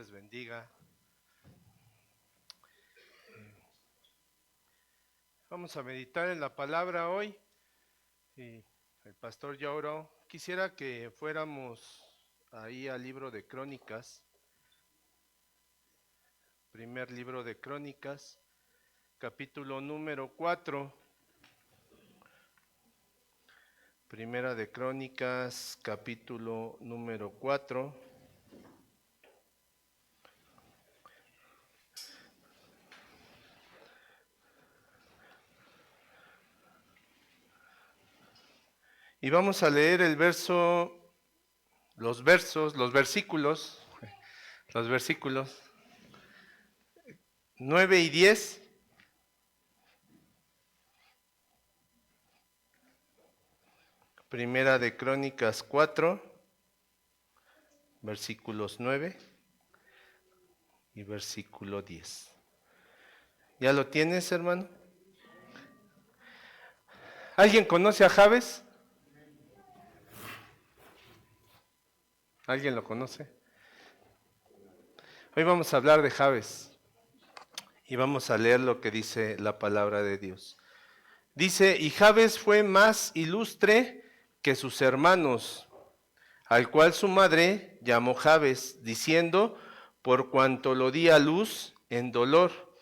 les bendiga. Vamos a meditar en la palabra hoy. Y el pastor ya oró. Quisiera que fuéramos ahí al libro de Crónicas. Primer libro de Crónicas, capítulo número 4. Primera de Crónicas, capítulo número 4. Y vamos a leer los versículos 9 y 10. Primera de Crónicas 4, versículos 9 y versículo 10. ¿Ya lo tienes, hermano? ¿Alguien conoce a Jabes? ¿Alguien lo conoce? Hoy vamos a hablar de Jabes y vamos a leer lo que dice la palabra de Dios. Dice, y Jabes fue más ilustre que sus hermanos, al cual su madre llamó Jabes, diciendo, por cuanto lo di a luz en dolor.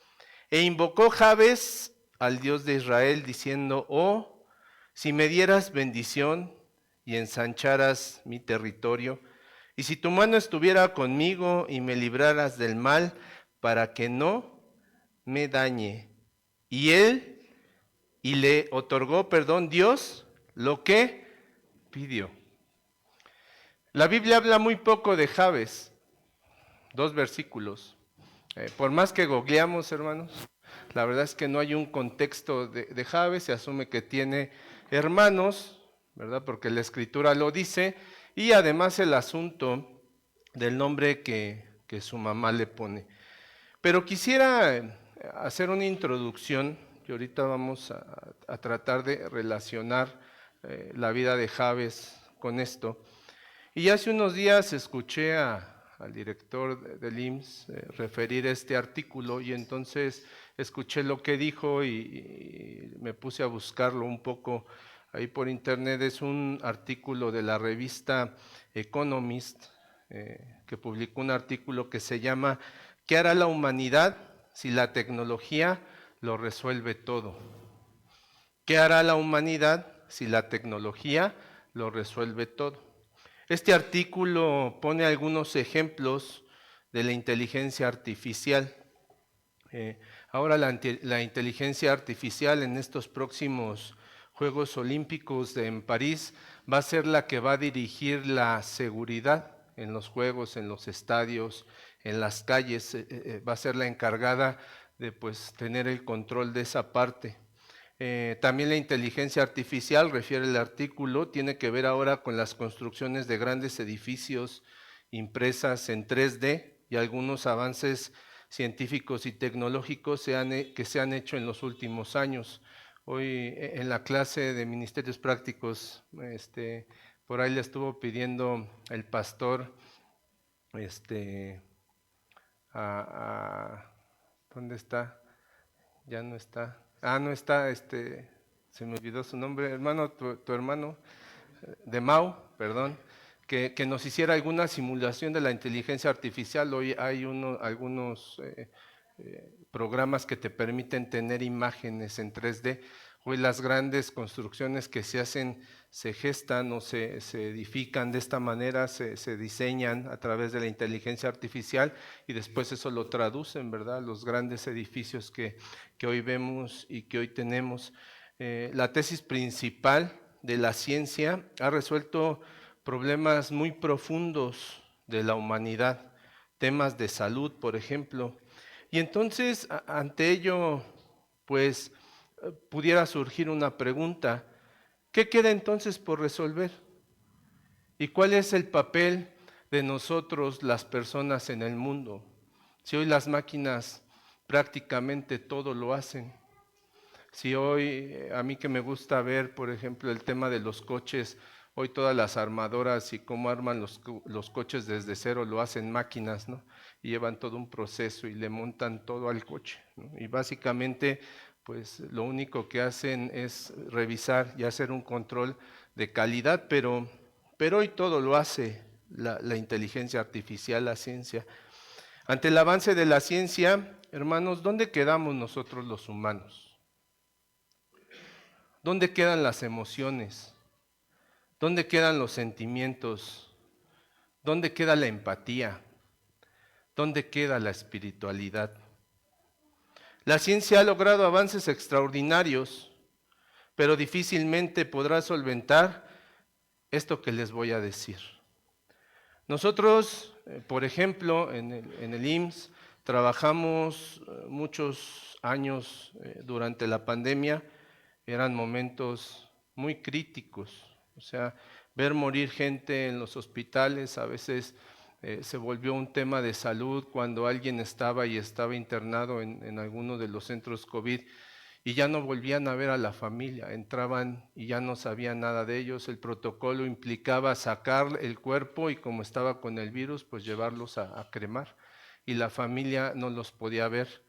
E invocó Jabes al Dios de Israel, diciendo, oh, si me dieras bendición y ensancharas mi territorio, y si tu mano estuviera conmigo y me libraras del mal, para que no me dañe. Y le otorgó, Dios, lo que pidió. La Biblia habla muy poco de Jabes, 2 versículos. Por más que googleamos, hermanos, la verdad es que no hay un contexto de Jabes, se asume que tiene hermanos, ¿verdad? Porque la Escritura lo dice, y además el asunto del nombre que su mamá le pone. Pero quisiera hacer una introducción, y ahorita vamos a tratar de relacionar la vida de Jabes con esto. Y hace unos días escuché al director del IMSS referir este artículo y entonces escuché lo que dijo y me puse a buscarlo un poco ahí por internet. Es un artículo de la revista Economist que publicó un artículo que se llama ¿Qué hará la humanidad si la tecnología lo resuelve todo? ¿Qué hará la humanidad si la tecnología lo resuelve todo? Este artículo pone algunos ejemplos de la inteligencia artificial. Ahora la inteligencia artificial en estos próximos Juegos Olímpicos en París va a ser la que va a dirigir la seguridad en los juegos, en los estadios, en las calles, va a ser la encargada de tener el control de esa parte. También la inteligencia artificial, refiere el artículo, tiene que ver ahora con las construcciones de grandes edificios impresas en 3D y algunos avances científicos y tecnológicos que se han hecho en los últimos años. Hoy en la clase de Ministerios Prácticos, por ahí le estuvo pidiendo el pastor, ¿dónde está? Ya no está. No está, se me olvidó su nombre, hermano, tu hermano, de Mau, perdón, que nos hiciera alguna simulación de la inteligencia artificial. Hoy hay algunos programas que te permiten tener imágenes en 3D. Hoy las grandes construcciones que se hacen se gestan o se edifican de esta manera, se diseñan a través de la inteligencia artificial y después eso lo traducen, ¿verdad? Los grandes edificios que hoy vemos y que hoy tenemos. La tesis principal de la ciencia ha resuelto problemas muy profundos de la humanidad, temas de salud, por ejemplo. Y entonces, ante ello, pudiera surgir una pregunta: ¿qué queda entonces por resolver? ¿Y cuál es el papel de nosotros, las personas en el mundo? Si hoy las máquinas prácticamente todo lo hacen. Si hoy, a mí que me gusta ver, por ejemplo, el tema de los coches, Hoy todas las armadoras y cómo arman los coches desde cero lo hacen máquinas, ¿no? Y llevan todo un proceso y le montan todo al coche, ¿no? Y básicamente, pues lo único que hacen es revisar y hacer un control de calidad, pero hoy todo lo hace la inteligencia artificial, la ciencia. Ante el avance de la ciencia, hermanos, ¿dónde quedamos nosotros los humanos? ¿Dónde quedan las emociones? ¿Dónde quedan los sentimientos? ¿Dónde queda la empatía? ¿Dónde queda la espiritualidad? La ciencia ha logrado avances extraordinarios, pero difícilmente podrá solventar esto que les voy a decir. Nosotros, por ejemplo, en el IMSS, trabajamos muchos años durante la pandemia, eran momentos muy críticos, o sea, ver morir gente en los hospitales a veces se volvió un tema de salud cuando alguien estaba internado en alguno de los centros COVID y ya no volvían a ver a la familia, entraban y ya no sabían nada de ellos. El protocolo implicaba sacar el cuerpo y como estaba con el virus, pues llevarlos a cremar y la familia no los podía ver.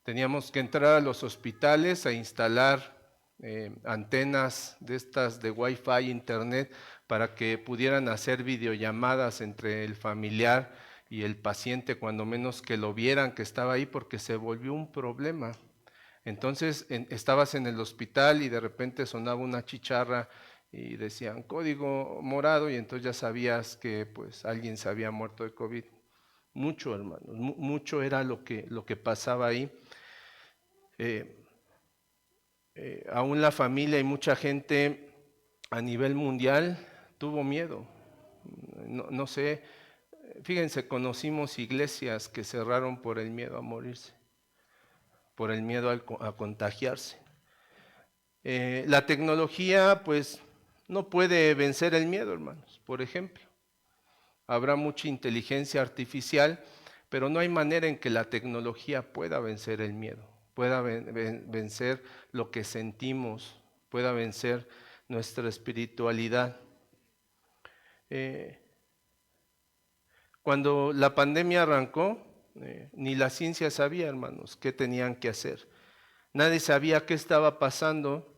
Teníamos que entrar a los hospitales a instalar antenas de estas de Wi-Fi, internet, para que pudieran hacer videollamadas entre el familiar y el paciente, cuando menos que lo vieran que estaba ahí, porque se volvió un problema. Entonces estabas en el hospital y de repente sonaba una chicharra y decían código morado y entonces ya sabías que pues alguien se había muerto de COVID. Mucho, hermanos, mucho era lo que pasaba ahí. Aún la familia y mucha gente a nivel mundial tuvo miedo. No sé, fíjense, conocimos iglesias que cerraron por el miedo a morirse, por el miedo a contagiarse. La tecnología, pues, no puede vencer el miedo, hermanos. Por ejemplo, habrá mucha inteligencia artificial, pero no hay manera en que la tecnología pueda vencer el miedo, pueda vencer lo que sentimos, pueda vencer nuestra espiritualidad. Cuando la pandemia arrancó, ni la ciencia sabía, hermanos, qué tenían que hacer. Nadie sabía qué estaba pasando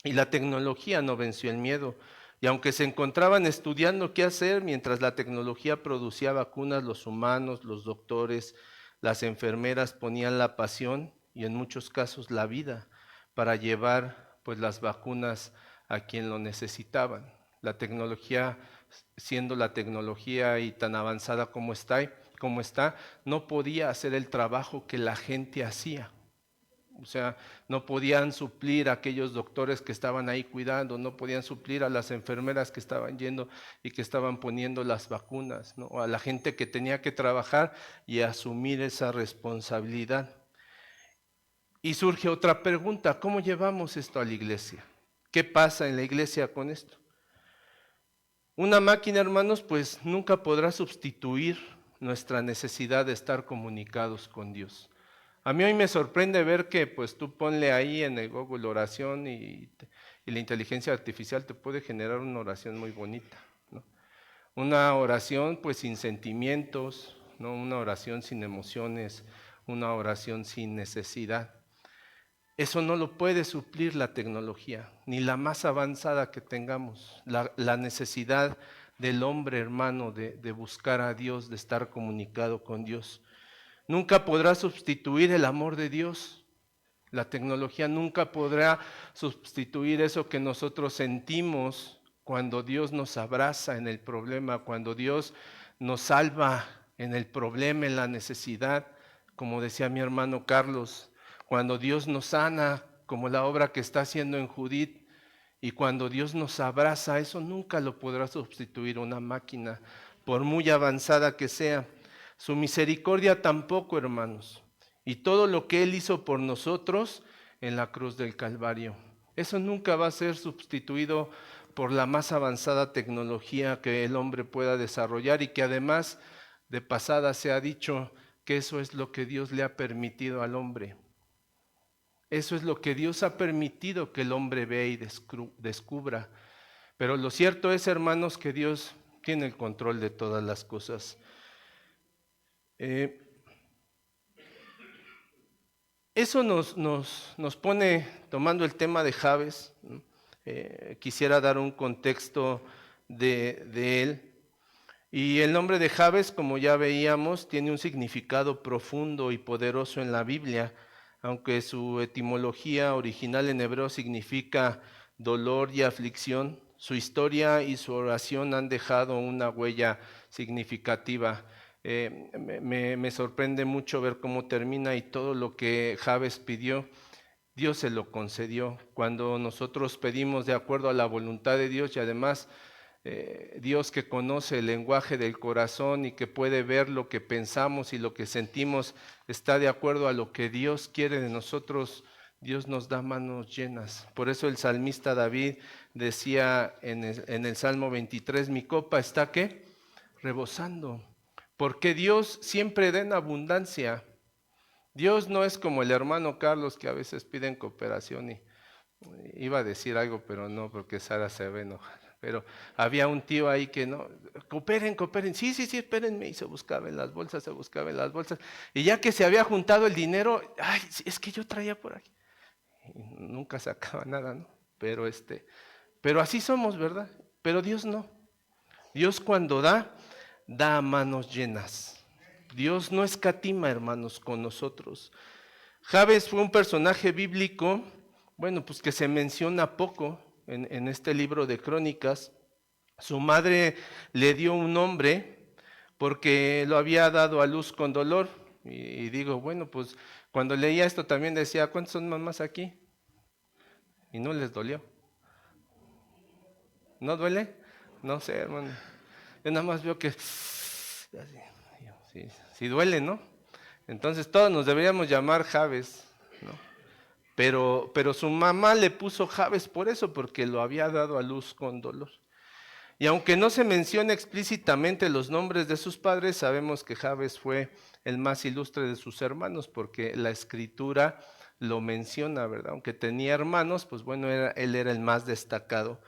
y la tecnología no venció el miedo. Y aunque se encontraban estudiando qué hacer mientras la tecnología producía vacunas, los humanos, los doctores, las enfermeras ponían la pasión y en muchos casos la vida para llevar pues las vacunas a quien lo necesitaban. La tecnología, siendo la tecnología y tan avanzada como está, no podía hacer el trabajo que la gente hacía. O sea, no podían suplir a aquellos doctores que estaban ahí cuidando, no podían suplir a las enfermeras que estaban yendo y que estaban poniendo las vacunas, ¿no? A la gente que tenía que trabajar y asumir esa responsabilidad. Y surge otra pregunta, ¿cómo llevamos esto a la iglesia? ¿Qué pasa en la iglesia con esto? Una máquina, hermanos, pues nunca podrá sustituir nuestra necesidad de estar comunicados con Dios. A mí hoy me sorprende ver que pues tú ponle ahí en el Google oración y la inteligencia artificial te puede generar una oración muy bonita, ¿no? Una oración pues sin sentimientos, ¿no? Una oración sin emociones, una oración sin necesidad. Eso no lo puede suplir la tecnología, ni la más avanzada que tengamos. La necesidad del hombre, hermano, de buscar a Dios, de estar comunicado con Dios. Nunca podrá sustituir el amor de Dios. La tecnología nunca podrá sustituir eso que nosotros sentimos cuando Dios nos abraza en el problema, cuando Dios nos salva en el problema, en la necesidad, como decía mi hermano Carlos, cuando Dios nos sana, como la obra que está haciendo en Judith, y cuando Dios nos abraza, eso nunca lo podrá sustituir una máquina, por muy avanzada que sea. Su misericordia tampoco, hermanos. Y todo lo que Él hizo por nosotros en la cruz del Calvario. Eso nunca va a ser sustituido por la más avanzada tecnología que el hombre pueda desarrollar y que además de pasada se ha dicho que eso es lo que Dios le ha permitido al hombre. Eso es lo que Dios ha permitido que el hombre vea y descubra. Pero lo cierto es, hermanos, que Dios tiene el control de todas las cosas. Eso nos pone, tomando el tema de Jabes, ¿no? Quisiera dar un contexto de él. Y el nombre de Jabes, como ya veíamos, tiene un significado profundo y poderoso en la Biblia, aunque su etimología original en hebreo significa dolor y aflicción. Su historia y su oración han dejado una huella significativa. Me sorprende mucho ver cómo termina y todo lo que Jabes pidió, Dios se lo concedió. Cuando nosotros pedimos de acuerdo a la voluntad de Dios y además Dios que conoce el lenguaje del corazón y que puede ver lo que pensamos y lo que sentimos, está de acuerdo a lo que Dios quiere de nosotros, Dios nos da manos llenas. Por eso el salmista David decía en el Salmo 23, mi copa está ¿qué? Rebosando. Porque Dios siempre da en abundancia. Dios no es como el hermano Carlos que a veces piden cooperación y iba a decir algo, pero no, porque Sara se va a enojar. Pero había un tío ahí que no, cooperen, cooperen, sí, espérenme, y se buscaba en las bolsas, y ya que se había juntado el dinero, ay, es que yo traía por aquí, y nunca sacaba nada, ¿no? Pero así somos, ¿verdad? Pero Dios no. Dios cuando da a manos llenas. Dios no escatima, hermanos, con nosotros. Jabes fue un personaje bíblico, bueno, pues que se menciona poco en este libro de Crónicas. Su madre le dio un nombre porque lo había dado a luz con dolor. Y digo, bueno, pues cuando leía esto también decía, ¿cuántos son mamás aquí? Y no les dolió. ¿No duele? No sé, hermano. Yo nada más veo que sí duele, ¿no? Entonces todos nos deberíamos llamar Jabes, ¿no? Pero su mamá le puso Jabes por eso, porque lo había dado a luz con dolor. Y aunque no se menciona explícitamente los nombres de sus padres, sabemos que Jabes fue el más ilustre de sus hermanos, porque la escritura lo menciona, ¿verdad? Aunque tenía hermanos, pues bueno, él era el más destacado.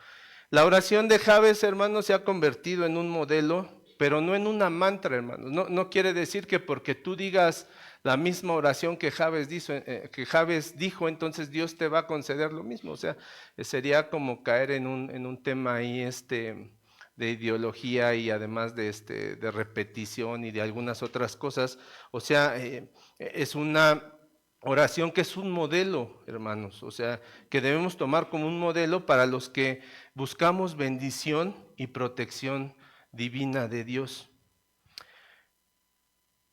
La oración de Jabes, hermanos, se ha convertido en un modelo, pero no en una mantra, hermanos. No quiere decir que porque tú digas la misma oración que Jabes dijo, entonces Dios te va a conceder lo mismo. O sea, sería como caer en un tema ahí de ideología y además de repetición y de algunas otras cosas. O sea, es una oración que es un modelo, hermanos, o sea, que debemos tomar como un modelo para los que buscamos bendición y protección divina de Dios.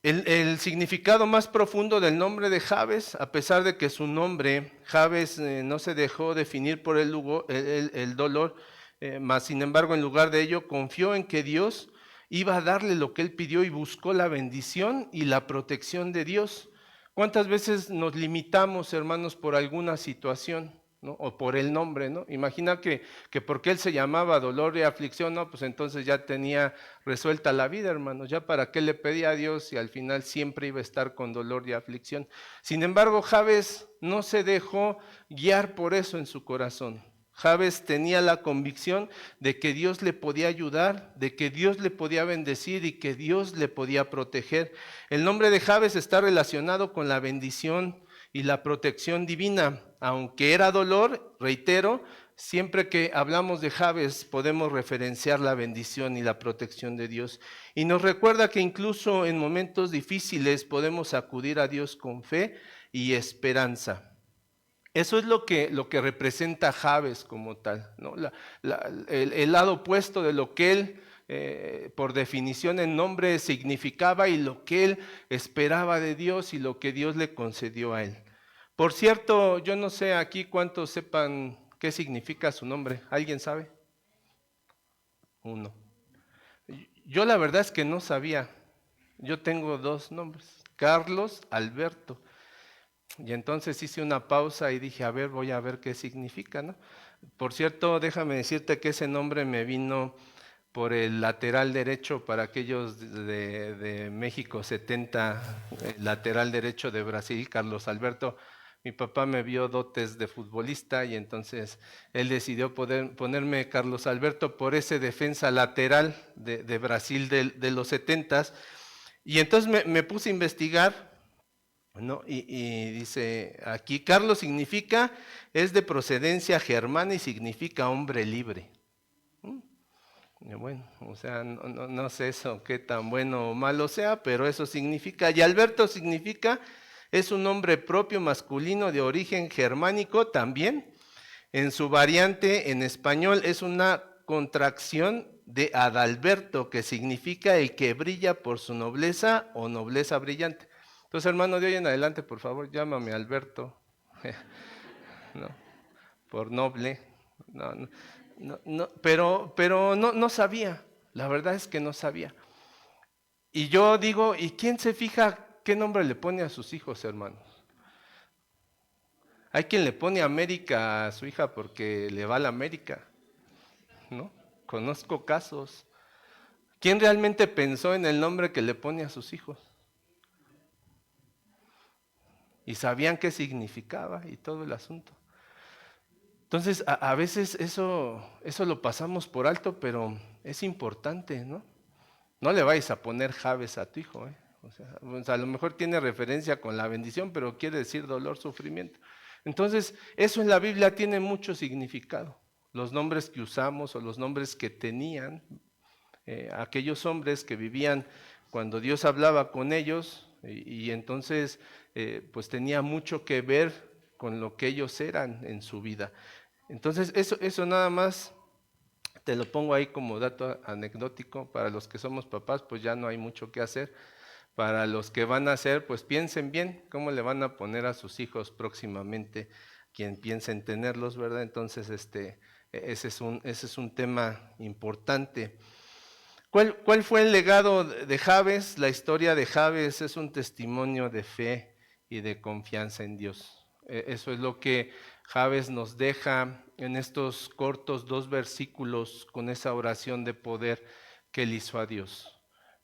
El significado más profundo del nombre de Jabes, a pesar de que su nombre, Jabes, no se dejó definir por el dolor, mas sin embargo, en lugar de ello, confió en que Dios iba a darle lo que él pidió y buscó la bendición y la protección de Dios. ¿Cuántas veces nos limitamos, hermanos, por alguna situación, ¿no? O por el nombre, ¿no? Imagina que porque él se llamaba dolor y aflicción, no, pues entonces ya tenía resuelta la vida, hermanos, ya para qué le pedía a Dios y al final siempre iba a estar con dolor y aflicción. Sin embargo, Jabes no se dejó guiar por eso en su corazón. Jabes tenía la convicción de que Dios le podía ayudar, de que Dios le podía bendecir y que Dios le podía proteger. El nombre de Jabes está relacionado con la bendición y la protección divina. Aunque era dolor, reitero, siempre que hablamos de Jabes podemos referenciar la bendición y la protección de Dios. Y nos recuerda que incluso en momentos difíciles podemos acudir a Dios con fe y esperanza. Eso es lo que representa Jabes como tal, ¿no? El lado opuesto de lo que él, por definición en nombre, significaba y lo que él esperaba de Dios y lo que Dios le concedió a él. Por cierto, yo no sé aquí cuántos sepan qué significa su nombre. ¿Alguien sabe? Uno. Yo la verdad es que no sabía. Yo tengo dos nombres, Carlos Alberto. Y entonces hice una pausa y dije, a ver, voy a ver qué significa, ¿no? Por cierto, déjame decirte que ese nombre me vino por el lateral derecho para aquellos de México 70, el lateral derecho de Brasil, Carlos Alberto, Mi papá me vio dotes de futbolista y entonces él decidió ponerme Carlos Alberto por ese defensa lateral de Brasil de los 70s. Y entonces me puse a investigar, ¿no? Y dice aquí, Carlos significa, es de procedencia germana y significa hombre libre. Bueno, o sea, no sé eso qué tan bueno o malo sea, pero eso significa. Y Alberto significa, es un nombre propio masculino de origen germánico también. En su variante en español es una contracción de Adalberto, que significa el que brilla por su nobleza o nobleza brillante. Entonces, hermano, de hoy en adelante, por favor, llámame Alberto, ¿no? Por noble. No, pero no sabía, la verdad es que no sabía. Y yo digo, ¿y quién se fija qué nombre le pone a sus hijos, hermanos? Hay quien le pone América a su hija porque le va a la América, ¿no? Conozco casos. ¿Quién realmente pensó en el nombre que le pone a sus hijos? Y sabían qué significaba y todo el asunto. Entonces, a veces eso lo pasamos por alto, pero es importante, ¿no? No le vayas a poner Javes a tu hijo, ¿eh? O sea, a lo mejor tiene referencia con la bendición, pero quiere decir dolor, sufrimiento. Entonces, eso en la Biblia tiene mucho significado. Los nombres que usamos o los nombres que tenían aquellos hombres que vivían cuando Dios hablaba con ellos y entonces pues tenía mucho que ver con lo que ellos eran en su vida. Entonces, eso nada más te lo pongo ahí como dato anecdótico. Para los que somos papás, pues ya no hay mucho que hacer. Para los que van a hacer, pues piensen bien cómo le van a poner a sus hijos próximamente, quien piensen tenerlos, ¿verdad? Entonces, ese es un tema importante. ¿Cuál fue el legado de Javes? La historia de Javes es un testimonio de fe y de confianza en Dios. Eso es lo que Javes nos deja en estos cortos 2 versículos con esa oración de poder que él hizo a Dios.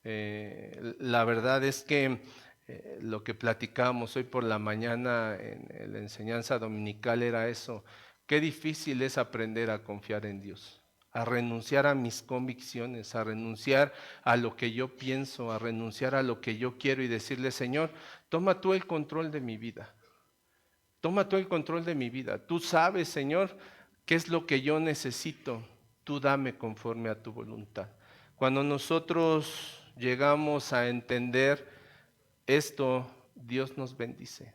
La verdad es que lo que platicábamos hoy por la mañana en la enseñanza dominical era eso. Qué difícil es aprender a confiar en Dios, a renunciar a mis convicciones, a renunciar a lo que yo pienso, a renunciar a lo que yo quiero y decirle, Señor, toma tú el control de mi vida. Toma tú el control de mi vida. Tú sabes, Señor, qué es lo que yo necesito. Tú dame conforme a tu voluntad. Cuando nosotros llegamos a entender esto, Dios nos bendice.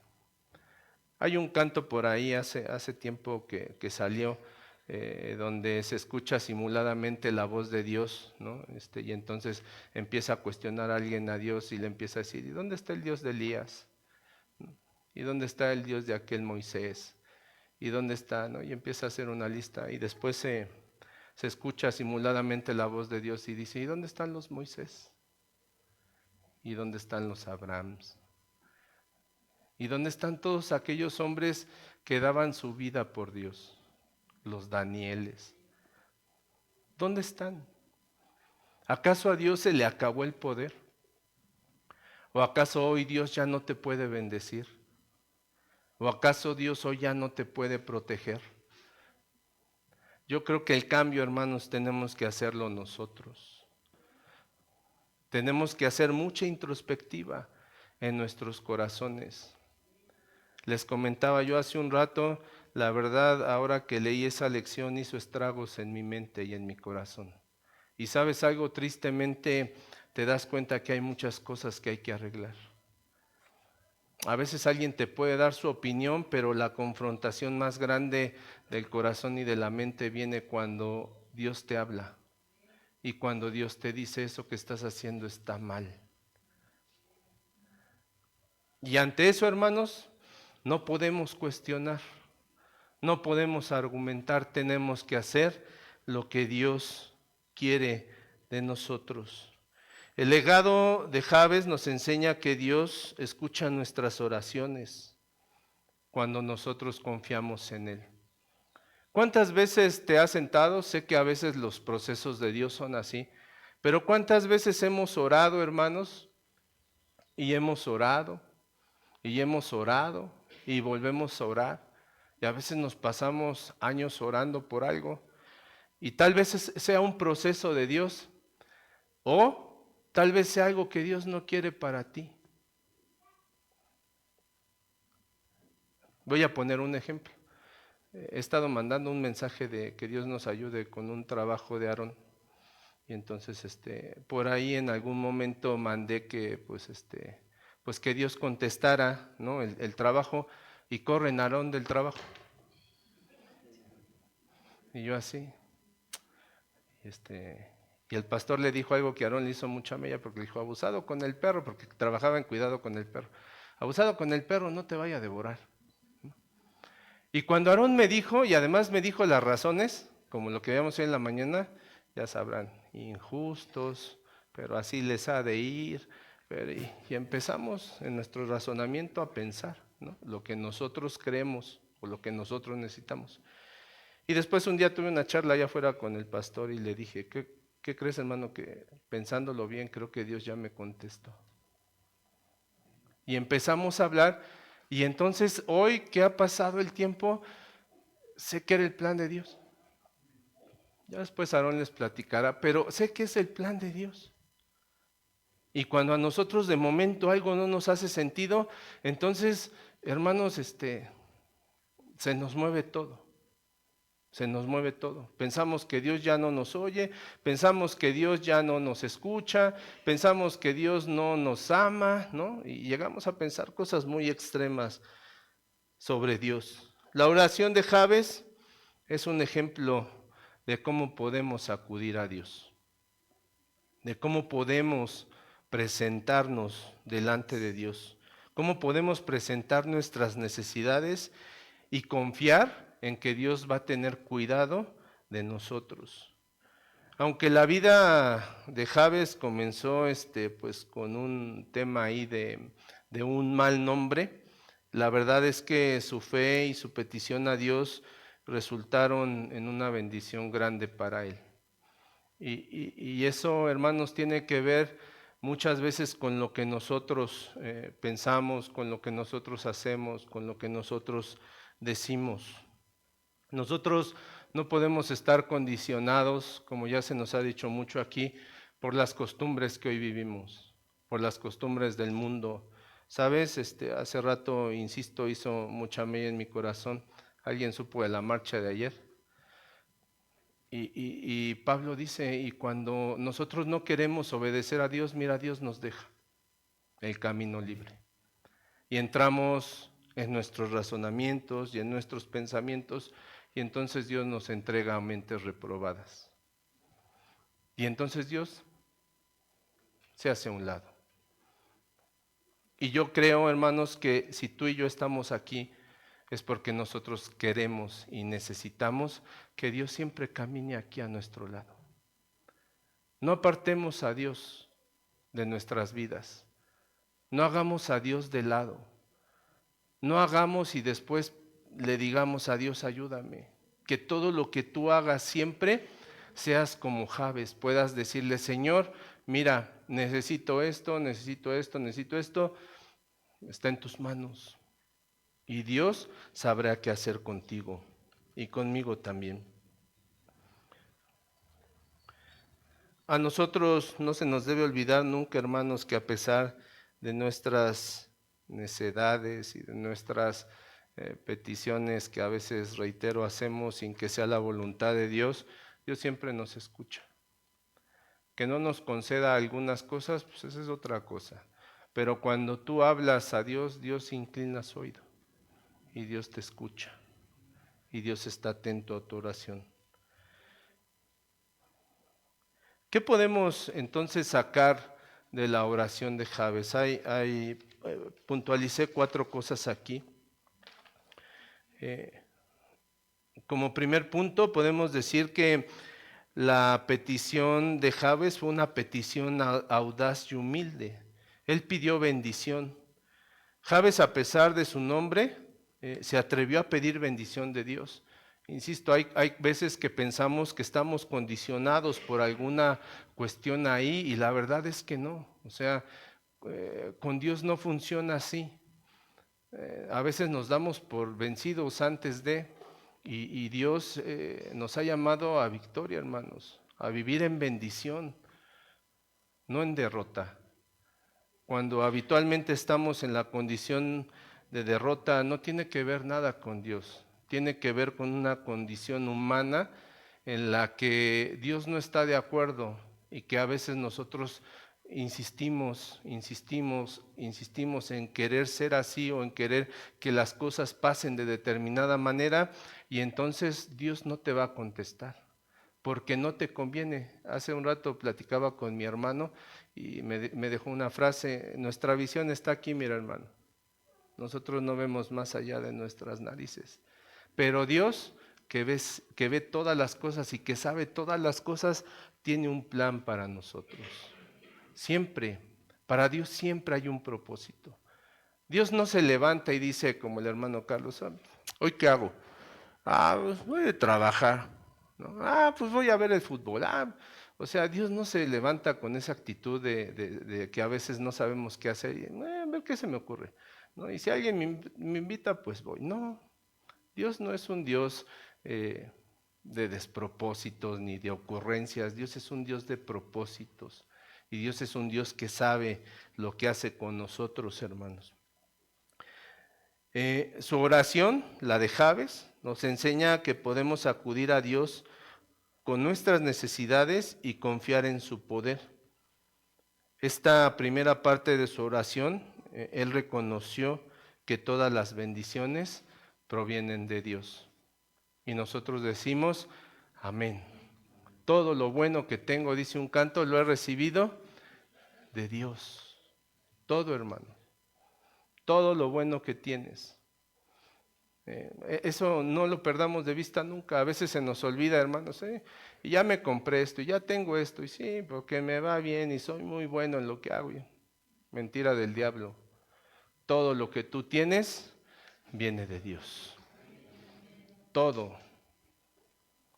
Hay un canto por ahí hace tiempo que salió, donde se escucha simuladamente la voz de Dios, ¿no? Y entonces empieza a cuestionar a alguien a Dios y le empieza a decir, ¿y dónde está el Dios de Elías? ¿Y dónde está el Dios de aquel Moisés? ¿Y dónde está? ¿No? Y empieza a hacer una lista y después se escucha simuladamente la voz de Dios y dice, ¿y dónde están los Moisés? ¿Y dónde están los Abrahams? ¿Y dónde están todos aquellos hombres que daban su vida por Dios? Los Danieles. ¿Dónde están? ¿Acaso a Dios se le acabó el poder? ¿O acaso hoy Dios ya no te puede bendecir? ¿O acaso Dios hoy ya no te puede proteger? Yo creo que el cambio, hermanos, tenemos que hacerlo nosotros. Tenemos que hacer mucha introspectiva en nuestros corazones. Les comentaba yo hace un rato, la verdad, ahora que leí esa lección hizo estragos en mi mente y en mi corazón. Y sabes algo, tristemente te das cuenta que hay muchas cosas que hay que arreglar. A veces alguien te puede dar su opinión, pero la confrontación más grande del corazón y de la mente viene cuando Dios te habla y cuando Dios te dice eso que estás haciendo está mal. Y ante eso, hermanos, no podemos cuestionar, no podemos argumentar, tenemos que hacer lo que Dios quiere de nosotros. El legado de Javes nos enseña que Dios escucha nuestras oraciones cuando nosotros confiamos en Él. ¿Cuántas veces te has sentado? Sé que a veces los procesos de Dios son así, pero ¿cuántas veces hemos orado, hermanos? Y hemos orado, y hemos orado, y volvemos a orar. Y a veces nos pasamos años orando por algo. Y tal vez sea un proceso de Dios. O tal vez sea algo que Dios no quiere para ti. Voy a poner un ejemplo. He estado mandando un mensaje de que Dios nos ayude con un trabajo de Aarón. Y entonces por ahí en algún momento mandé que pues que Dios contestara, ¿no? el trabajo, y corren a Aarón del trabajo. Y yo así. Y el pastor le dijo algo que Aarón le hizo mucha mella, porque le dijo: abusado con el perro, porque trabajaba en cuidado con el perro. Abusado con el perro, no te vaya a devorar. Y cuando Aarón me dijo, y además me dijo las razones, como lo que veíamos hoy en la mañana, ya sabrán, injustos, pero así les ha de ir. Y empezamos en nuestro razonamiento a pensar, ¿no? Lo que nosotros creemos o lo que nosotros necesitamos. Y después un día tuve una charla allá afuera con el pastor y le dije: ¿qué crees, hermano? Que pensándolo bien, creo que Dios ya me contestó. Y empezamos a hablar, y entonces hoy que ha pasado el tiempo, sé que era el plan de Dios. Ya después Aarón les platicará, pero sé que es el plan de Dios. Y cuando a nosotros de momento algo no nos hace sentido, entonces, hermanos, se nos mueve todo. Se nos mueve todo. Pensamos que Dios ya no nos oye, pensamos que Dios ya no nos escucha, pensamos que Dios no nos ama, ¿no? Y llegamos a pensar cosas muy extremas sobre Dios. La oración de Jabes es un ejemplo de cómo podemos acudir a Dios, de cómo podemos presentarnos delante de Dios, cómo podemos presentar nuestras necesidades y confiar en que Dios va a tener cuidado de nosotros. Aunque la vida de Jabes comenzó pues con un tema ahí de un mal nombre, la verdad es que su fe y su petición a Dios resultaron en una bendición grande para él. Y eso, hermanos, tiene que ver muchas veces con lo que nosotros pensamos, con lo que nosotros hacemos, con lo que nosotros decimos. Nosotros no podemos estar condicionados, como ya se nos ha dicho mucho aquí, por las costumbres que hoy vivimos, por las costumbres del mundo. Sabes, hace rato, insisto, hizo mucha mella en mi corazón. ¿Alguien supo de la marcha de ayer? Y Pablo dice: y cuando nosotros no queremos obedecer a Dios, mira, Dios nos deja el camino libre. Y entramos en nuestros razonamientos y en nuestros pensamientos, y entonces Dios nos entrega a mentes reprobadas. Y entonces Dios se hace a un lado. Y yo creo, hermanos, que si tú y yo estamos aquí, es porque nosotros queremos y necesitamos que Dios siempre camine aquí a nuestro lado. No apartemos a Dios de nuestras vidas. No hagamos a Dios de lado. No hagamos y después le digamos a Dios: ayúdame. Que todo lo que tú hagas siempre seas como Jabes, puedas decirle: Señor, mira, necesito esto, necesito esto, necesito esto, está en tus manos. Y Dios sabrá qué hacer contigo y conmigo también. A nosotros no se nos debe olvidar nunca, hermanos, que a pesar de nuestras necedades y de nuestras peticiones que a veces, reitero, hacemos sin que sea la voluntad de Dios, Dios siempre nos escucha. Que no nos conceda algunas cosas, pues esa es otra cosa. Pero cuando tú hablas a Dios, Dios inclina su oído y Dios te escucha y Dios está atento a tu oración. ¿Qué podemos entonces sacar de la oración de Jabes? Puntualicé 4 cosas aquí. Como primer punto, podemos decir que la petición de Jabes fue una petición audaz y humilde. Él pidió bendición. Jabes, a pesar de su nombre, se atrevió a pedir bendición de Dios. Insisto, hay veces que pensamos que estamos condicionados por alguna cuestión ahí, y la verdad es que no. O sea, con Dios no funciona así. A veces nos damos por vencidos antes de, y Dios nos ha llamado a victoria, hermanos, a vivir en bendición, no en derrota. Cuando habitualmente estamos en la condición de derrota, no tiene que ver nada con Dios, tiene que ver con una condición humana en la que Dios no está de acuerdo y que a veces nosotros insistimos en querer ser así o en querer que las cosas pasen de determinada manera, y entonces Dios no te va a contestar porque no te conviene. Hace un rato platicaba con mi hermano y me dejó una frase: nuestra visión está aquí, mira hermano, nosotros no vemos más allá de nuestras narices, pero Dios, que ve todas las cosas y que sabe todas las cosas, tiene un plan para nosotros. Siempre, para Dios siempre hay un propósito. Dios no se levanta y dice como el hermano Carlos: ¿hoy qué hago? Pues voy a trabajar, ¿no? Pues voy a ver el fútbol. O sea, Dios no se levanta con esa actitud de que a veces no sabemos qué hacer y a ver qué se me ocurre, ¿no? Y si alguien me invita, pues voy. No, Dios no es un Dios de despropósitos ni de ocurrencias. Dios es un Dios de propósitos. Y Dios es un Dios que sabe lo que hace con nosotros, hermanos. Su oración, la de Jabes, nos enseña que podemos acudir a Dios con nuestras necesidades y confiar en su poder. Esta primera parte de su oración, él reconoció que todas las bendiciones provienen de Dios. Y nosotros decimos: amén. Todo lo bueno que tengo, dice un canto, lo he recibido de Dios. Todo, hermano. Todo lo bueno que tienes. Eso no lo perdamos de vista nunca. A veces se nos olvida, hermanos, y ya me compré esto, y ya tengo esto, y sí, porque me va bien y soy muy bueno en lo que hago. Mentira del diablo. Todo lo que tú tienes viene de Dios. Todo.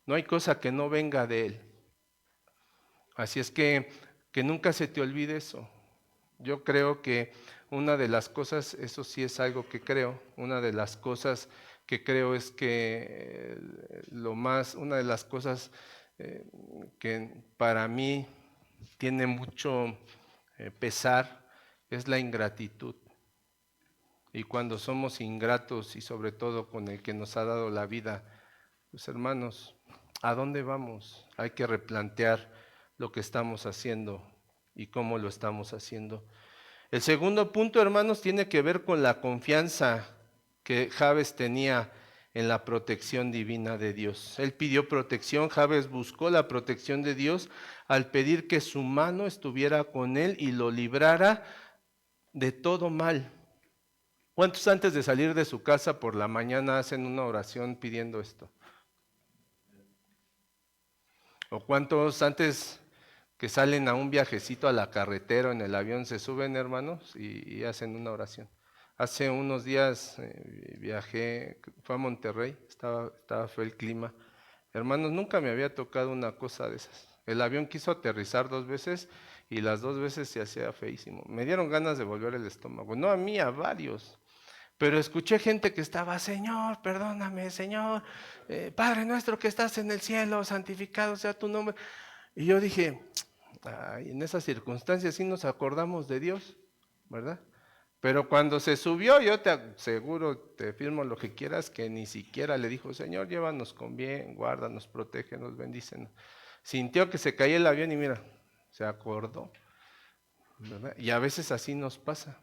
No hay cosa que no venga de Él. Así es que nunca se te olvide eso. Yo creo que una de las cosas, eso sí es algo que creo, una de las cosas que creo es que una de las cosas que para mí tiene mucho pesar es la ingratitud. Y cuando somos ingratos, y sobre todo con el que nos ha dado la vida, pues hermanos, ¿a dónde vamos? Hay que replantear lo que estamos haciendo y cómo lo estamos haciendo. El segundo punto, hermanos, tiene que ver con la confianza que Jabes tenía en la protección divina de Dios. Él pidió protección, Jabes buscó la protección de Dios al pedir que su mano estuviera con él y lo librara de todo mal. ¿Cuántos antes de salir de su casa por la mañana hacen una oración pidiendo esto? ¿O cuántos antes que salen a un viajecito a la carretera o en el avión se suben, hermanos, y hacen una oración? Hace unos días viajé, fue a Monterrey, estaba fue el clima. Hermanos, nunca me había tocado una cosa de esas. El avión quiso aterrizar 2 veces y las 2 veces se hacía feísimo. Me dieron ganas de volver el estómago. No a mí, a varios. Pero escuché gente que estaba: Señor, perdóname, Señor, Padre nuestro que estás en el cielo, santificado sea tu nombre. Y yo dije: ay, en esas circunstancias sí nos acordamos de Dios, ¿verdad? Pero cuando se subió, yo te aseguro, te firmo lo que quieras, que ni siquiera le dijo: Señor, llévanos con bien, guárdanos, protégenos, bendícenos. Sintió que se caía el avión y mira, se acordó, ¿verdad? Y a veces así nos pasa.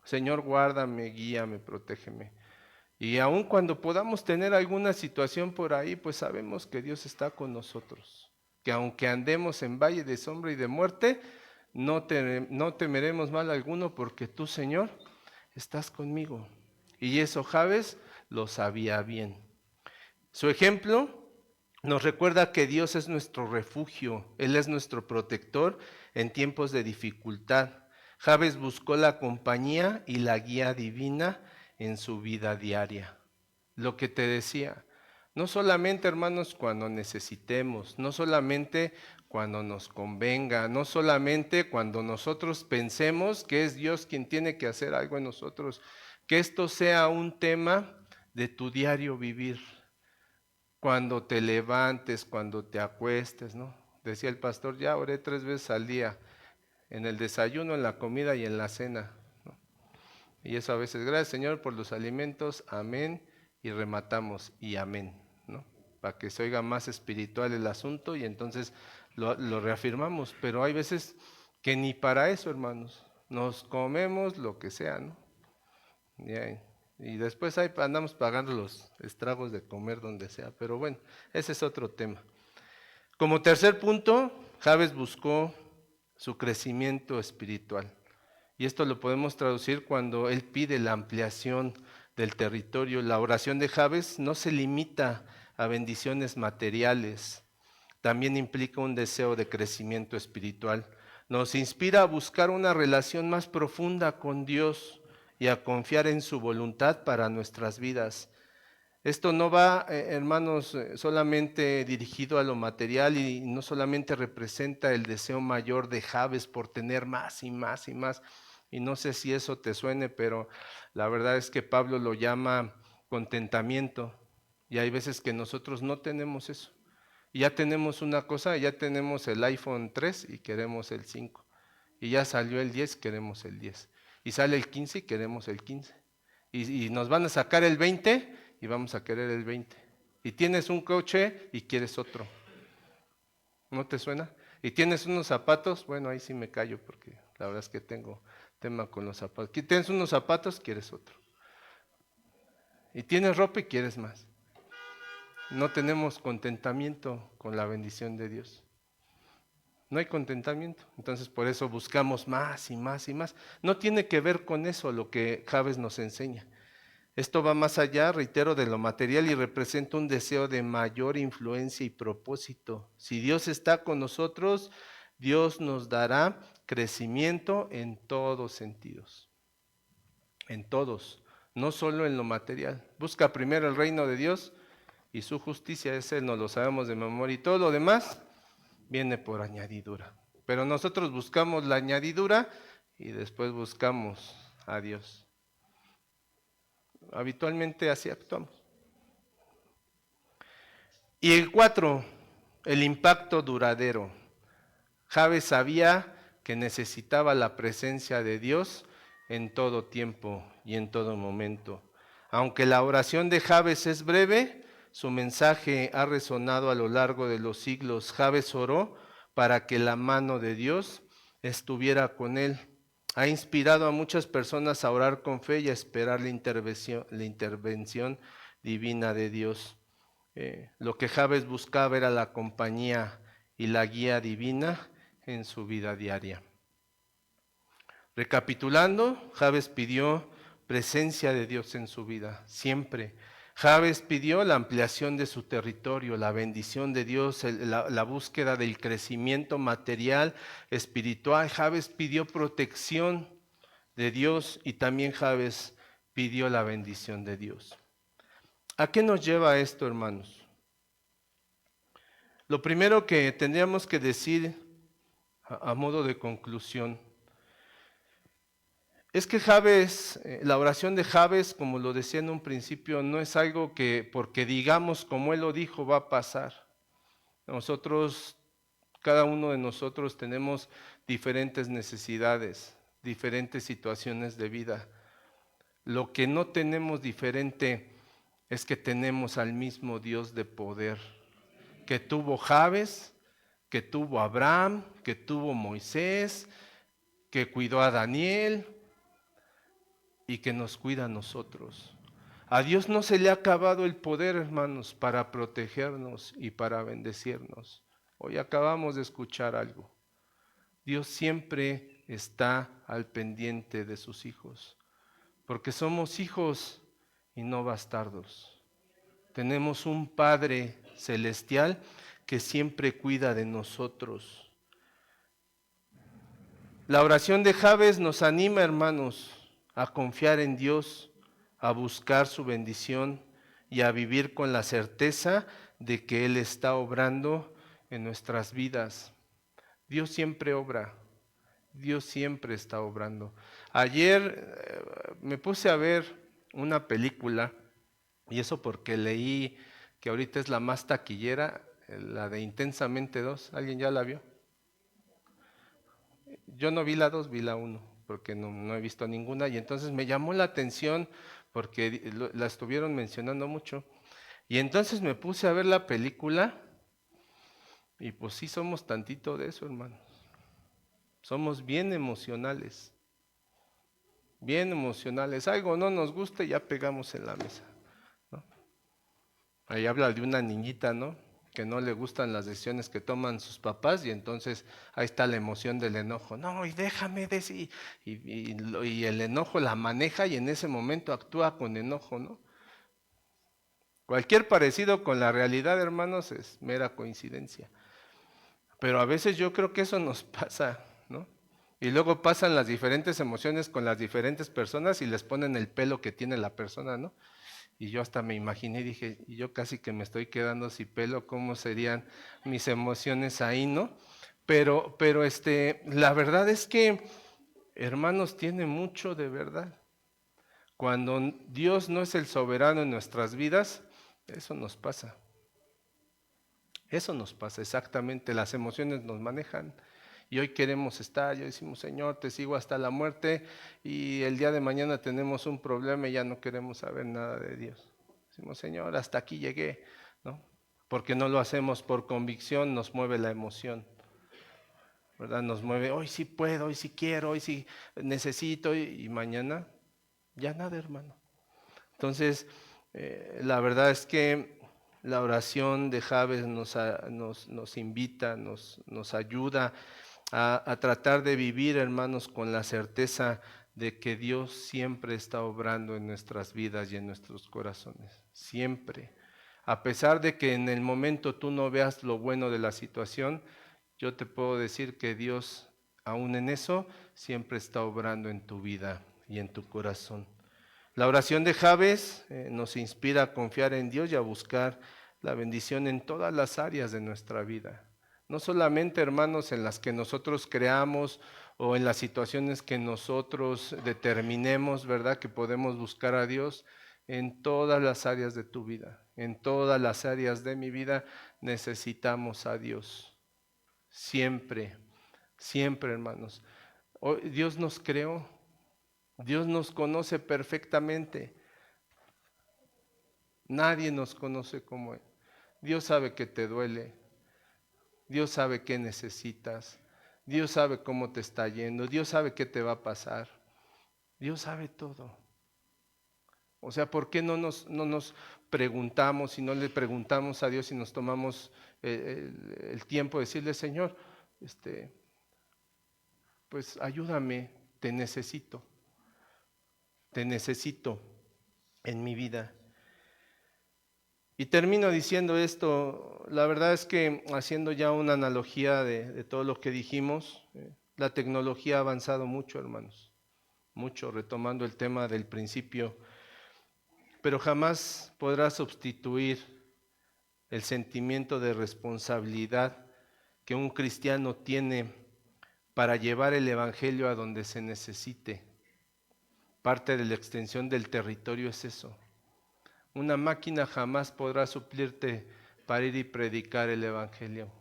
Señor, guárdame, guíame, protégeme. Y aun cuando podamos tener alguna situación por ahí, pues sabemos que Dios está con nosotros. Que aunque andemos en valle de sombra y de muerte, no temeremos mal alguno, porque tú, Señor, estás conmigo. Y eso Jabes lo sabía bien. Su ejemplo nos recuerda que Dios es nuestro refugio, Él es nuestro protector en tiempos de dificultad. Jabes buscó la compañía y la guía divina en su vida diaria. Lo que te decía, no solamente, hermanos, cuando necesitemos, no solamente cuando nos convenga, no solamente cuando nosotros pensemos que es Dios quien tiene que hacer algo en nosotros, que esto sea un tema de tu diario vivir, cuando te levantes, cuando te acuestes, ¿no? Decía el pastor, ya oré 3 veces al día, en el desayuno, en la comida y en la cena, ¿no? Y eso a veces, gracias Señor por los alimentos, amén, y rematamos, y amén, ¿no? Para que se oiga más espiritual el asunto y entonces lo reafirmamos, pero hay veces que ni para eso, hermanos, nos comemos lo que sea, ¿no? Y después ahí andamos pagando los estragos de comer donde sea, pero bueno, ese es otro tema. Como tercer punto, Jabes buscó su crecimiento espiritual. Y esto lo podemos traducir cuando él pide la ampliación del territorio. La oración de Jabes no se limita a bendiciones materiales, también implica un deseo de crecimiento espiritual. Nos inspira a buscar una relación más profunda con Dios y a confiar en su voluntad para nuestras vidas. Esto no va, hermanos, solamente dirigido a lo material y no solamente representa el deseo mayor de Jabes por tener más y más y más. Y no sé si eso te suene, pero la verdad es que Pablo lo llama contentamiento. Y hay veces que nosotros no tenemos eso. Y ya tenemos una cosa, ya tenemos el iPhone 3 y queremos el 5. Y ya salió el 10, queremos el 10. Y sale el 15 y queremos el 15. Y nos van a sacar el 20 y vamos a querer el 20. Y tienes un coche y quieres otro. ¿No te suena? Y tienes unos zapatos, bueno, ahí sí me callo porque la verdad es que tengo tema con los zapatos. Aquí tienes unos zapatos, quieres otro. Y tienes ropa y quieres más. No tenemos contentamiento con la bendición de Dios. No hay contentamiento. Entonces por eso buscamos más y más y más. No tiene que ver con eso lo que Jabes nos enseña. Esto va más allá, reitero, de lo material y representa un deseo de mayor influencia y propósito. Si Dios está con nosotros, Dios nos dará crecimiento en todos sentidos. En todos, no solo en lo material. Busca primero el reino de Dios y su justicia, ese no lo sabemos de memoria. Y todo lo demás viene por añadidura. Pero nosotros buscamos la añadidura y después buscamos a Dios. Habitualmente así actuamos. Y el 4, el impacto duradero. Jabes sabía que necesitaba la presencia de Dios en todo tiempo y en todo momento. Aunque la oración de Jabes es breve, su mensaje ha resonado a lo largo de los siglos. Jabes oró para que la mano de Dios estuviera con él. Ha inspirado a muchas personas a orar con fe y a esperar la intervención divina de Dios. Lo que Jabes buscaba era la compañía y la guía divina en su vida diaria. Recapitulando, Jabes pidió presencia de Dios en su vida, siempre. Jabes pidió la ampliación de su territorio, la bendición de Dios, la búsqueda del crecimiento material, espiritual. Jabes pidió protección de Dios y también Jabes pidió la bendición de Dios. ¿A qué nos lleva esto, hermanos? Lo primero que tendríamos que decir a modo de conclusión es que Jabes, la oración de Jabes, como lo decía en un principio, no es algo que porque digamos como él lo dijo va a pasar. Nosotros, cada uno de nosotros tenemos diferentes necesidades, diferentes situaciones de vida. Lo que no tenemos diferente es que tenemos al mismo Dios de poder, que tuvo Jabes, que tuvo Abraham, que tuvo Moisés, que cuidó a Daniel y que nos cuida a nosotros. A Dios no se le ha acabado el poder, hermanos, para protegernos y para bendecirnos. Hoy acabamos de escuchar algo. Dios siempre está al pendiente de sus hijos, porque somos hijos y no bastardos. Tenemos un Padre celestial que siempre cuida de nosotros. La oración de Jabes nos anima, hermanos, a confiar en Dios, a buscar su bendición y a vivir con la certeza de que Él está obrando en nuestras vidas. Dios siempre obra, Dios siempre está obrando. Ayer me puse a ver una película, y eso porque leí que ahorita es la más taquillera, la de Intensamente 2. ¿Alguien ya la vio? Yo no vi la 2, vi la 1, porque no he visto ninguna, y entonces me llamó la atención porque la estuvieron mencionando mucho. Y entonces me puse a ver la película, y pues sí somos tantito de eso, hermano. Somos bien emocionales, bien emocionales. Algo no nos gusta y ya pegamos en la mesa, ¿no? Ahí habla de una niñita, ¿no? Que no le gustan las decisiones que toman sus papás, y entonces ahí está la emoción del enojo. No, y déjame decir, y el enojo la maneja y en ese momento actúa con enojo, ¿no? Cualquier parecido con la realidad, hermanos, es mera coincidencia. Pero a veces yo creo que eso nos pasa, ¿no? Y luego pasan las diferentes emociones con las diferentes personas y les ponen el pelo que tiene la persona, ¿no? Y yo hasta me imaginé y dije, y yo casi que me estoy quedando sin pelo, ¿cómo serían mis emociones ahí, no? Pero la verdad es que, hermanos, tiene mucho de verdad. Cuando Dios no es el soberano en nuestras vidas, eso nos pasa. Eso nos pasa exactamente, las emociones nos manejan. Y hoy queremos estar, y decimos, Señor, te sigo hasta la muerte, y el día de mañana tenemos un problema y ya no queremos saber nada de Dios. Decimos, Señor, hasta aquí llegué, ¿no? Porque no lo hacemos por convicción, nos mueve la emoción, ¿verdad? Nos mueve, hoy sí puedo, hoy sí quiero, hoy sí necesito, y mañana ya nada, hermano. Entonces, la verdad es que la oración de Jabes nos invita, nos ayuda a tratar de vivir, hermanos, con la certeza de que Dios siempre está obrando en nuestras vidas y en nuestros corazones. Siempre. A pesar de que en el momento tú no veas lo bueno de la situación, yo te puedo decir que Dios, aún en eso, siempre está obrando en tu vida y en tu corazón. La oración de Jabes nos inspira a confiar en Dios y a buscar la bendición en todas las áreas de nuestra vida. No solamente, hermanos, en las que nosotros creamos o en las situaciones que nosotros determinemos, ¿verdad? Que podemos buscar a Dios en todas las áreas de tu vida. En todas las áreas de mi vida necesitamos a Dios. Siempre, siempre, hermanos. Dios nos creó, Dios nos conoce perfectamente. Nadie nos conoce como Él. Dios sabe que te duele. Dios sabe qué necesitas. Dios sabe cómo te está yendo. Dios sabe qué te va a pasar. Dios sabe todo. O sea, ¿por qué no nos preguntamos y no le preguntamos a Dios y nos tomamos el tiempo de decirle, Señor, pues ayúdame, te necesito en mi vida? Y termino diciendo esto, la verdad es que haciendo ya una analogía de todo lo que dijimos, la tecnología ha avanzado mucho, hermanos, mucho, retomando el tema del principio, pero jamás podrá sustituir el sentimiento de responsabilidad que un cristiano tiene para llevar el Evangelio a donde se necesite. Parte de la extensión del territorio es eso. Una máquina jamás podrá suplirte para ir y predicar el Evangelio.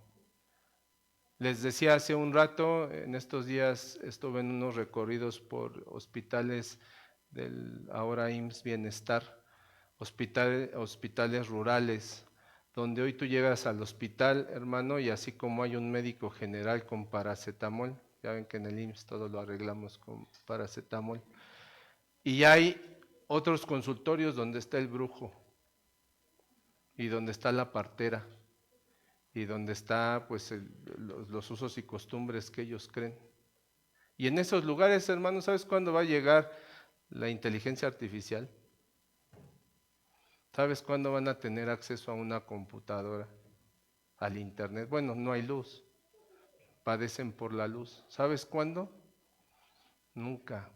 Les decía hace un rato, en estos días estuve en unos recorridos por hospitales del ahora IMSS Bienestar, hospitales rurales, donde hoy tú llegas al hospital, hermano, y así como hay un médico general con paracetamol, ya ven que en el IMSS todo lo arreglamos con paracetamol, y hay otros consultorios donde está el brujo, y donde está la partera, y donde está pues los usos y costumbres que ellos creen. Y en esos lugares, hermanos, ¿sabes cuándo va a llegar la inteligencia artificial? ¿Sabes cuándo van a tener acceso a una computadora, al internet? Bueno, no hay luz, padecen por la luz. ¿Sabes cuándo? Nunca.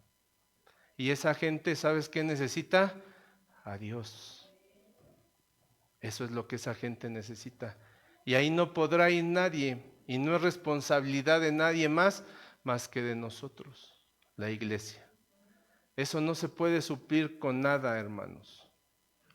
Y esa gente, ¿sabes qué necesita? A Dios. Eso es lo que esa gente necesita. Y ahí no podrá ir nadie. Y no es responsabilidad de nadie más que de nosotros, la iglesia. Eso no se puede suplir con nada, hermanos.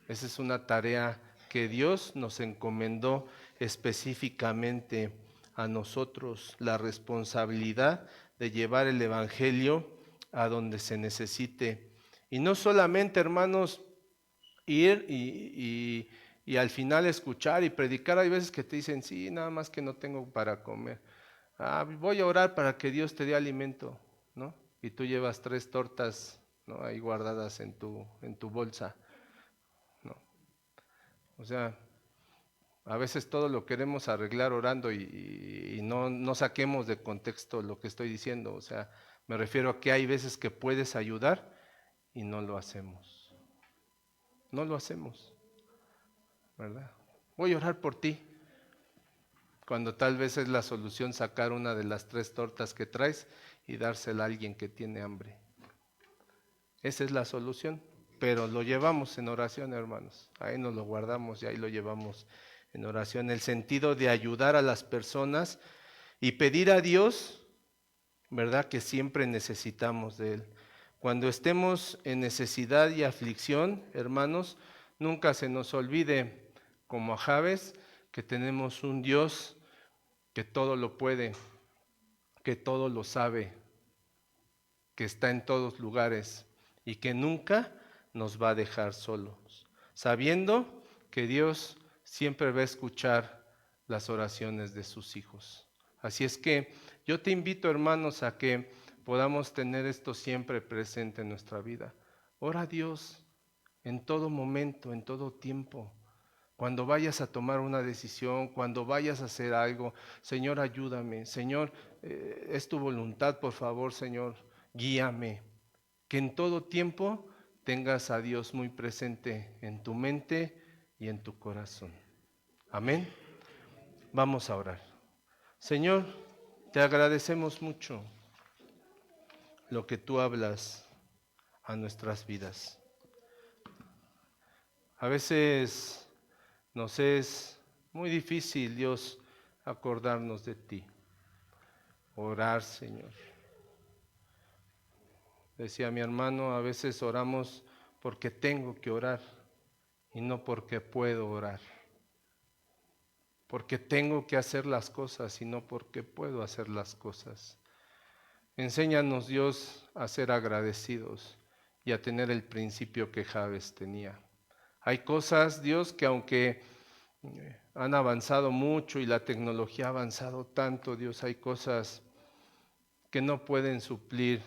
Esa es una tarea que Dios nos encomendó específicamente a nosotros, la responsabilidad de llevar el Evangelio a donde se necesite. Y no solamente, hermanos, ir y al final escuchar y predicar. Hay veces que te dicen, sí, nada más que no tengo para comer. Voy a orar para que Dios te dé alimento, ¿no? Y tú llevas 3 tortas, ¿no?, ahí guardadas en tu bolsa, ¿no? O sea, a veces todo lo queremos arreglar orando y no saquemos de contexto lo que estoy diciendo. O sea, me refiero a que hay veces que puedes ayudar y no lo hacemos. No lo hacemos, ¿verdad? Voy a orar por ti, cuando tal vez es la solución sacar una de las 3 tortas que traes y dársela a alguien que tiene hambre. Esa es la solución, pero lo llevamos en oración, hermanos. Ahí nos lo guardamos y ahí lo llevamos en oración. El sentido de ayudar a las personas y pedir a Dios, ¿verdad?, que siempre necesitamos de Él. Cuando estemos en necesidad y aflicción, hermanos, nunca se nos olvide, como a Jabes, que tenemos un Dios que todo lo puede, que todo lo sabe, que está en todos lugares y que nunca nos va a dejar solos, sabiendo que Dios siempre va a escuchar las oraciones de sus hijos. Así es que yo te invito, hermanos, a que podamos tener esto siempre presente en nuestra vida. Ora a Dios en todo momento, en todo tiempo. Cuando vayas a tomar una decisión, cuando vayas a hacer algo, Señor, ayúdame. Señor, es tu voluntad, por favor, Señor, guíame. Que en todo tiempo tengas a Dios muy presente en tu mente y en tu corazón. Amén. Vamos a orar. Señor, te agradecemos mucho lo que tú hablas a nuestras vidas. A veces nos es muy difícil, Dios, acordarnos de ti. Orar, Señor. Decía mi hermano, a veces oramos porque tengo que orar y no porque puedo orar. Porque tengo que hacer las cosas y no porque puedo hacer las cosas. Enséñanos, Dios, a ser agradecidos y a tener el principio que Jabes tenía. Hay cosas, Dios, que aunque han avanzado mucho y la tecnología ha avanzado tanto, Dios, hay cosas que no pueden suplir,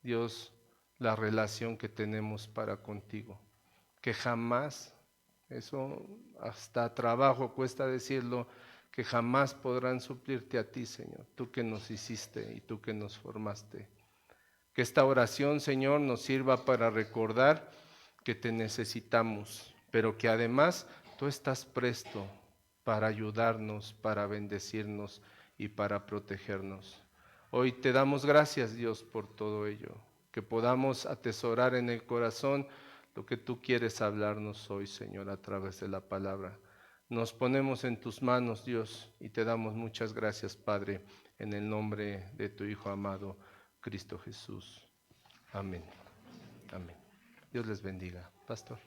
Dios, la relación que tenemos para contigo, que jamás, eso hasta trabajo cuesta decirlo, que jamás podrán suplirte a ti, Señor, tú que nos hiciste y tú que nos formaste. Que esta oración, Señor, nos sirva para recordar que te necesitamos, pero que además tú estás presto para ayudarnos, para bendecirnos y para protegernos. Hoy te damos gracias, Dios, por todo ello, que podamos atesorar en el corazón lo que tú quieres hablarnos hoy, Señor, a través de la palabra. Nos ponemos en tus manos, Dios, y te damos muchas gracias, Padre, en el nombre de tu Hijo amado, Cristo Jesús. Amén. Amén. Dios les bendiga. Pastor.